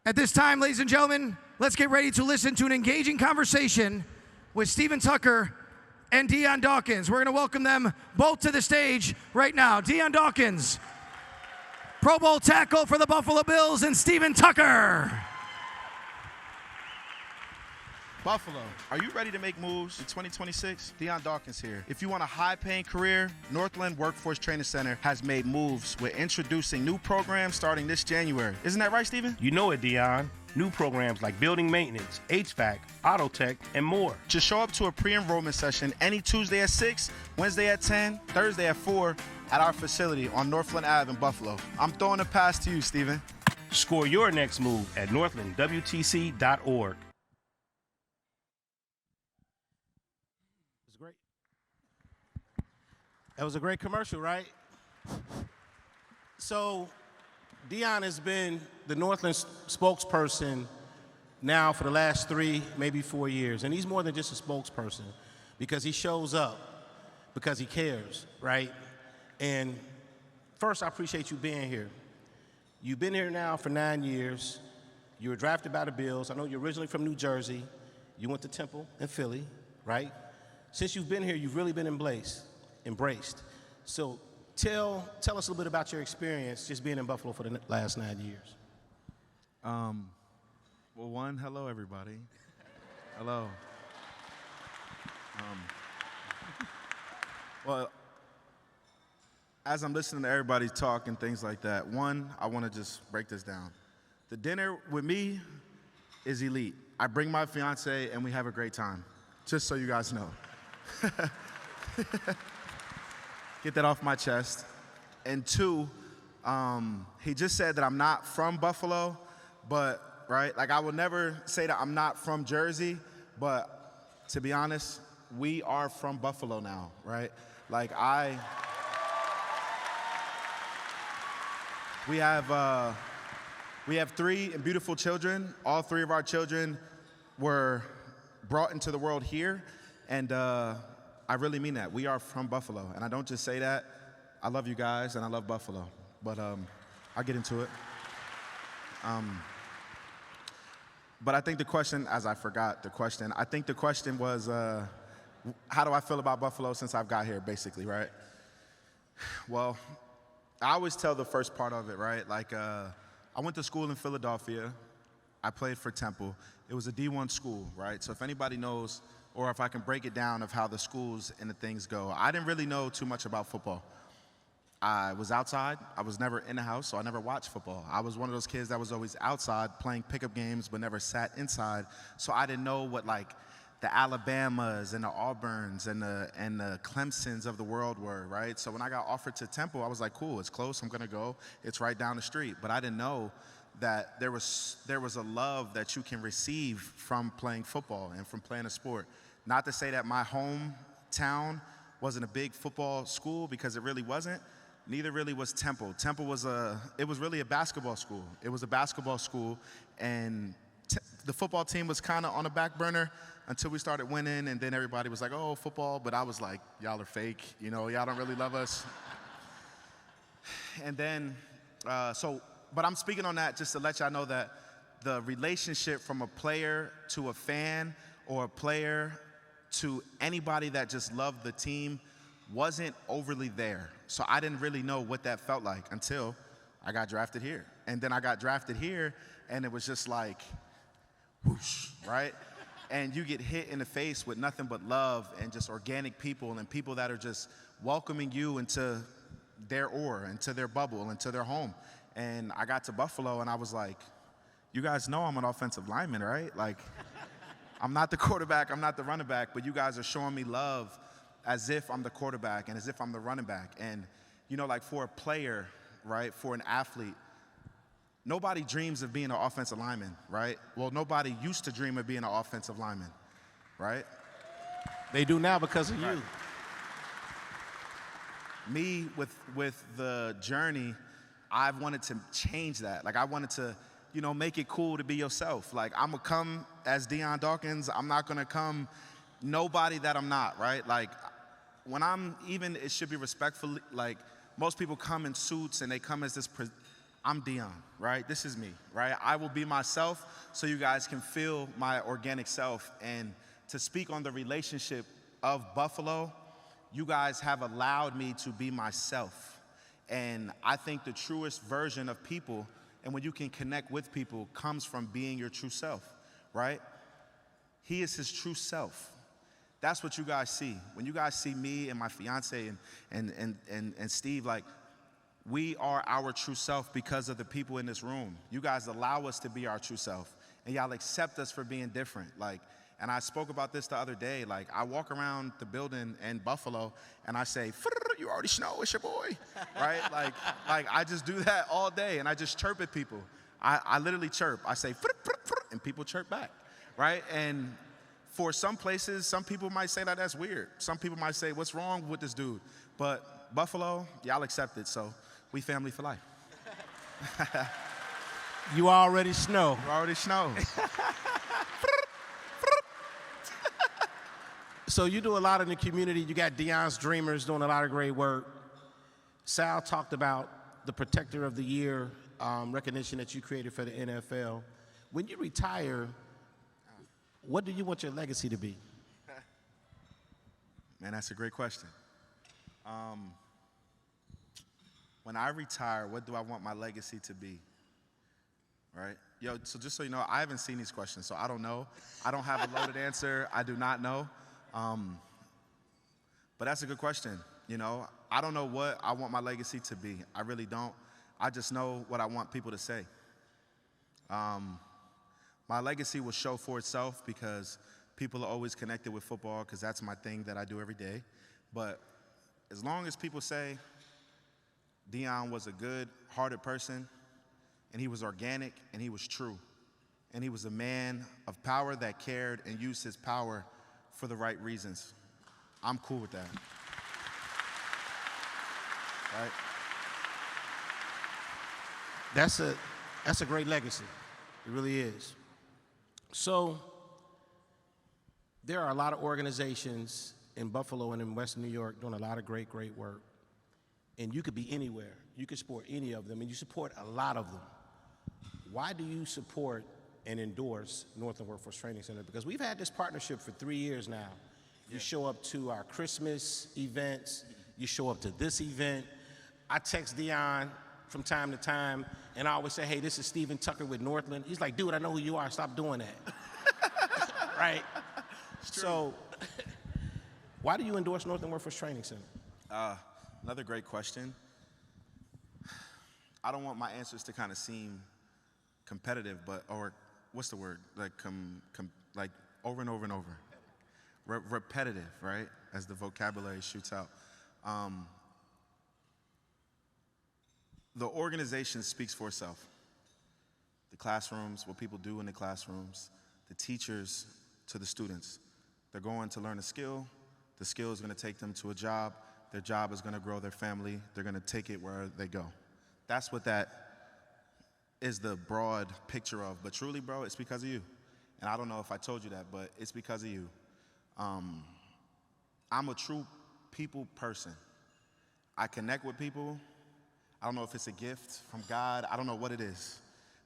At this time, ladies and gentlemen, let's get ready to listen to an engaging conversation with Stephen Tucker and Dion Dawkins. We're going to welcome them both to the stage right now. Dion Dawkins, Pro Bowl tackle for the Buffalo Bills, and Stephen Tucker. Buffalo, are you ready to make moves in 2026? Dion Dawkins here. If you want a high-paying career, Northland Workforce Training Center has made moves with introducing new programs starting this January. Isn't that right, Stephen? You know it, Dion. New programs like building maintenance, HVAC, auto tech, and more. Just show up to a pre-enrollment session any Tuesday at 6, Wednesday at 10, Thursday at 4 at our facility on Northland Ave in Buffalo. I'm throwing a pass to you, Stephen. Score your next move at northlandwtc.org. That was a great commercial, right? So, Dion has been the Northland spokesperson now for the last 3, maybe 4 years. And he's more than just a spokesperson because he shows up, because he cares, right? And first, I appreciate you being here. You've been here now for 9 years. You were drafted by the Bills. I know you're originally from New Jersey. You went to Temple in Philly, right? Since you've been here, you've really been embraced. So tell us a little bit about your experience just being in Buffalo for the last 9 years. Well, hello, everybody. Hello. Well, as I'm listening to everybody talk and things like that, I want to just break this down. The dinner with me is elite. I bring my fiance and we have a great time, just so you guys know. Get that off my chest. And 2, he just said that I'm not from Buffalo, but, right? Like, I would never say that I'm not from Jersey, but to be honest, we are from Buffalo now, right? Like, we have 3 beautiful children. All 3 of our children were brought into the world here, and I really mean that. We are from Buffalo, and I don't just say that. I love you guys, and I love Buffalo, but I'll get into it. But I think the question, as I forgot the question, I think the question was, how do I feel about Buffalo since I've got here, basically, right? Well, I always tell the first part of it, right? Like, I went to school in Philadelphia. I played for Temple. It was a D1 school, right? So if anybody knows, or if I can break it down of how the schools and the things go. I didn't really know too much about football. I was outside. I was never in the house, so I never watched football. I was one of those kids that was always outside playing pickup games but never sat inside, so I didn't know what, like, the Alabamas and the Auburns and the Clemsons of the world were, right? So when I got offered to Temple, I was like, cool, it's close, I'm gonna go. It's right down the street. But I didn't know that there was a love that you can receive from playing football and from playing a sport. Not to say that my hometown wasn't a big football school, because it really wasn't. Neither really was Temple. Temple was really a basketball school. It was a basketball school, and the football team was kind of on the back burner until we started winning, and then everybody was like, oh, football, but I was like, y'all are fake, y'all don't really love us. And then, but I'm speaking on that just to let y'all know that the relationship from a player to a fan, or a player to anybody that just loved the team, wasn't overly there. So I didn't really know what that felt like until I got drafted here. And then I got drafted here, and it was just like, whoosh, right? And you get hit in the face with nothing but love and just organic people, and people that are just welcoming you into their aura, into their bubble, into their home. And I got to Buffalo, and I was like, you guys know I'm an offensive lineman, right? Like, I'm not the quarterback, I'm not the running back, but you guys are showing me love as if I'm the quarterback and as if I'm the running back. And, like, for a player, right, for an athlete, nobody dreams of being an offensive lineman, right? Well, nobody used to dream of being an offensive lineman, right? They do now because of Right. you. Me, with the journey, I've wanted to change that. Like, I wanted to, make it cool to be yourself. Like, I'm gonna come as Dion Dawkins. I'm not gonna come nobody that I'm not, right? Like, it should be respectful. Like, most people come in suits and they come as this I'm Dion, right? This is me, right? I will be myself so you guys can feel my organic self. And to speak on the relationship of Buffalo, you guys have allowed me to be myself. And I think the truest version of people, and when you can connect with people, comes from being your true self, right? He is his true self. That's what you guys see. When you guys see me and my fiance and Steve, like, we are our true self because of the people in this room. You guys allow us to be our true self, and y'all accept us for being different. Like, and I spoke about this the other day. Like, I walk around the building in Buffalo, and I say, "You already know, it's your boy," right? Like I just do that all day, and I just chirp at people. I literally chirp. I say, and people chirp back, right? And for some places, some people might say that that's weird. Some people might say, "What's wrong with this dude?" But Buffalo, y'all accept it, so we family for life. You already know. You already know. So you do a lot in the community. You got Dion's Dreamers doing a lot of great work. Sal talked about the Protector of the Year recognition that you created for the NFL. When you retire, what do you want your legacy to be? Man, that's a great question. When I retire, what do I want my legacy to be? Right? Yo, so just so you know, I haven't seen these questions, so I don't know. I don't have a loaded answer. I do not know. But that's a good question. You know, I don't know what I want my legacy to be. I really don't. I just know what I want people to say. My legacy will show for itself because people are always connected with football because that's my thing that I do every day. But as long as people say Dion was a good-hearted person, and he was organic, and he was true, and he was a man of power that cared and used his power for the right reasons, I'm cool with that. Right? That's a great legacy. It really is. So there are a lot of organizations in Buffalo and in Western New York doing a lot of great work. And you could be anywhere. You could support any of them, and you support a lot of them. Why do you support and endorse Northland Workforce Training Center? Because we've had this partnership for 3 years now. You show up to our Christmas events. You show up to this event. I text Dion from time to time, and I always say, "Hey, this is Stephen Tucker with Northland." He's like, "Dude, I know who you are. Stop doing that." Right? So why do you endorse Northland Workforce Training Center? Another great question. I don't want my answers to kind of seem competitive, or what's the word? Like like over and over and over. Repetitive, right? As the vocabulary shoots out. The organization speaks for itself. The classrooms, what people do in the classrooms, the teachers to the students. They're going to learn a skill. The skill is going to take them to a job. Their job is going to grow their family. They're going to take it where they go. That's what that is the broad picture of. But truly, bro, it's because of you. And I don't know if I told you that, but it's because of you. I'm a true people person. I connect with people. I don't know if it's a gift from God. I don't know what it is.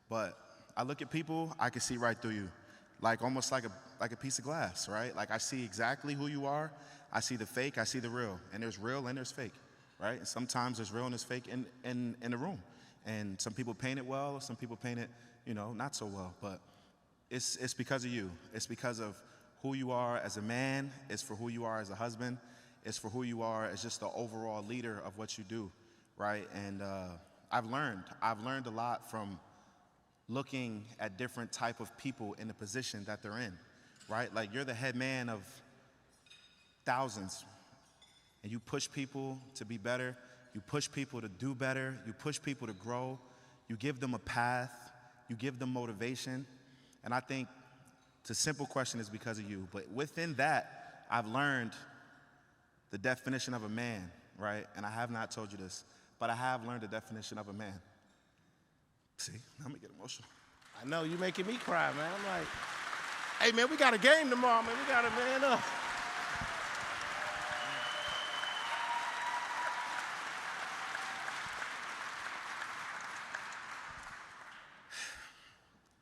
But I look at people, I can see right through you. Like almost like a piece of glass, right? Like I see exactly who you are. I see the fake, I see the real. And there's real and there's fake, right? And sometimes there's real and there's fake in the room. And some people paint it well, some people paint it, not so well. But it's because of you. It's because of who you are as a man. It's for who you are as a husband. It's for who you are as just the overall leader of what you do, right? And I've learned a lot from looking at different type of people in the position that they're in, right? Like you're the head man of thousands, and you push people to be better. You push people to do better. You push people to grow. You give them a path. You give them motivation. And I think the simple question is because of you. But within that, I've learned the definition of a man, right? And I have not told you this, but I have learned the definition of a man. See, I'm gonna get emotional. I know, you making me cry, man. I'm like, hey, man, we got a game tomorrow, man. We got to man up.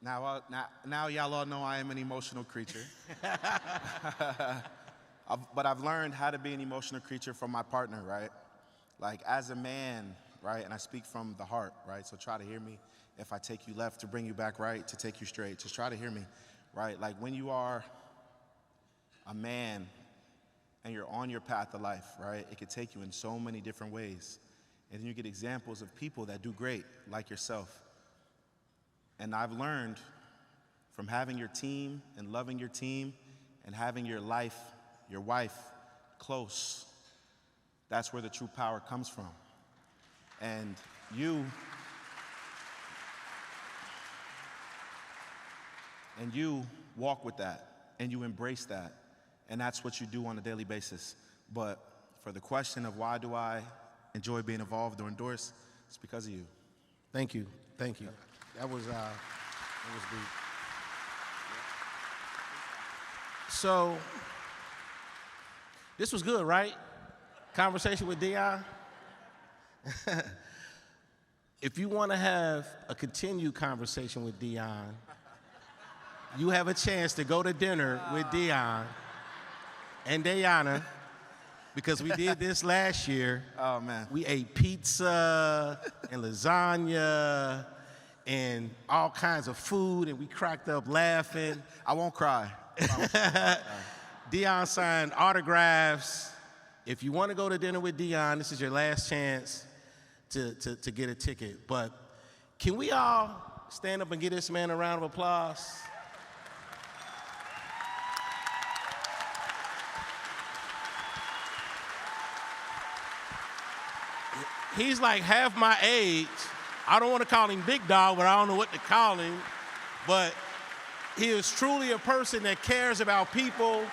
Now y'all all know I am an emotional creature. But I've learned how to be an emotional creature from my partner, right? Like as a man, right? And I speak from the heart, right? So try to hear me. If I take you left to bring you back right, to take you straight, just try to hear me, right? Like when you are a man and you're on your path of life, right? It could take you in so many different ways. And then you get examples of people that do great, like yourself. And I've learned from having your team and loving your team and having your wife close, that's where the true power comes from. And you walk with that and you embrace that. And that's what you do on a daily basis. But for the question of why do I enjoy being involved or endorsed, it's because of you. Thank you. Thank you. That was deep. So, this was good, right? Conversation with Dion. If you want to have a continued conversation with Dion, you have a chance to go to dinner with Dion and Diana, because we did this last year. Oh, man. We ate pizza and lasagna and all kinds of food, and we cracked up laughing. I won't cry. Dion signed autographs. If you want to go to dinner with Dion, this is your last chance to get a ticket. But can we all stand up and give this man a round of applause? He's like half my age. I don't want to call him Big Dog, but I don't know what to call him. But he is truly a person that cares about people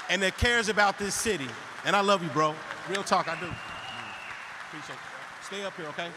and that cares about this city. And I love you, bro. Real talk, I do. Appreciate it. Stay up here, okay?